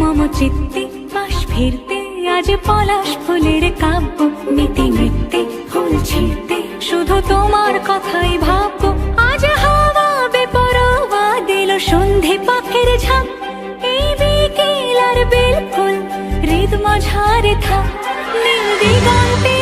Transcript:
মম চিত্তে পাশ ফিরতে আজ পলাশ ফুলের কাব্য নীতি নৃত্যে ফুল ছিঁড়তে শুধু তোমার কথাই ভাববো। আজ হাওয়া বেপরোয়া দিল সন্ধে পাখির ঝাঁক, এই বিকেল আর বেল ফুল হৃদ মাঝারে থাক নীল দিগন্তে